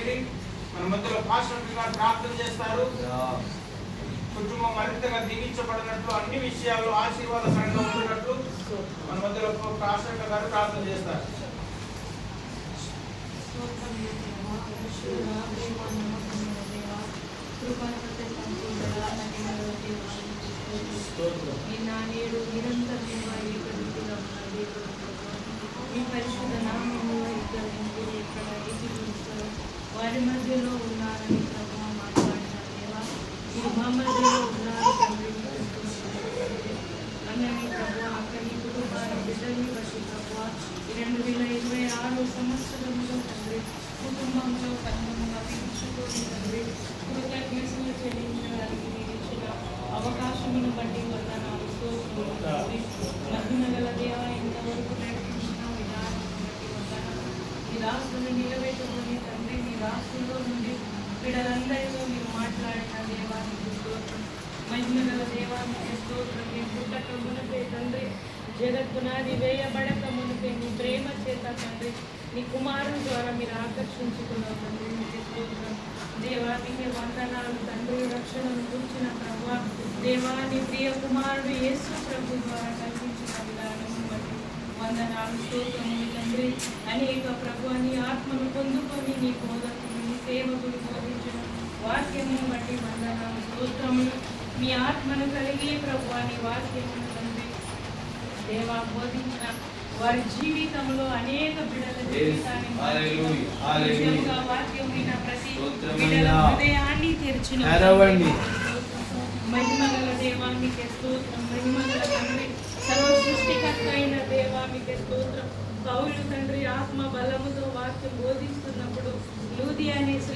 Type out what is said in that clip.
చేయండి. మన మధ్యలో పాస్టర్ గారు ప్రార్థన చేస్తారు. కుటుంబం మరింతగా దీవించబడినట్లు, అన్ని విషయాల్లో ఆశీర్వాదకరంగా ఉంటున్నట్లు మన మధ్యలో పాస్టర్ గారు ప్రార్థన చేస్తారు. నేడు నిరంతరం మీ పరిశుద్ధ నామములో ఎక్కడ వారి మధ్యలో ఉన్నారని ప్రభావం మాట్లాడిన దేవా, మీరు మా మధ్యలో ఉన్నారు తండ్రి. అన్నని ప్రభావ అక్కడి కుటుంబాన్ని బిడ్డల్ని బట్టి ప్రభావ 2026 సంవత్సరంలో తండ్రి కుటుంబంలో కన్నుగా పిలుచుకొని తండ్రి కృతజ్ఞతలు చెల్లించడానికి మీరు ఇచ్చిన అవకాశమును బట్టి వందనాలు. మహిమ గల దేవా, ఇంతవరకు నడిపించిన విధానం బట్టి వందనాలు. మీ రాష్ట్రాన్ని నిలబెట్టుకొని తండ్రి, మీ రాష్ట్రంలో నుండి బిడ్డలందరితో మీరు మాట్లాడిన దేవానికి స్తోత్రం. మహిమ గల దేవానికి స్తోత్రం. మీ పుట్టక మునిపే తండ్రి, జగత్తునాది వేయబడక మునిపే మీ ప్రేమ చేత తండ్రి నీ కుమారుని ద్వారా మీరు ఆకర్షించుకున్నావు తండ్రి. మీకు స్తోత్రం దేవా, మీకు వందనాలు తండ్రి. రక్షణను కూర్చిన ప్రభు దేవా, నీ ప్రియ కుమారుడు యేసు ప్రభు ద్వారా కల్పించిన విధానం బట్టి వందనాలు, స్తోత్రములు తండ్రి. అనేక ప్రభు నీ ఆత్మను పొందుకొని నీ బోధకుడు నీ సేవకుడు బోధించిన వాక్యమును బట్టి వందనాలు, స్తోత్రములు. మీ ఆత్మను కలిగి ప్రభు నీ వాక్యమును తండ్రి దేవా బోధించిన వారి జీవితంలో అనేక బిడ్డల జీవితాన్ని వాక్యం విన ప్రతి బిడ్డల హృదయాన్ని తెరిచిన మహిమగల దేవానికి స్తోత్రం. మహిమగల తండ్రి, సర్వ సృష్టికర్త అయిన దేవానికి స్తోత్రం. పౌలు తండ్రి ఆత్మ బలముతో వాక్యం బోధిస్తున్నప్పుడు లూదియా అనే స్త్రీ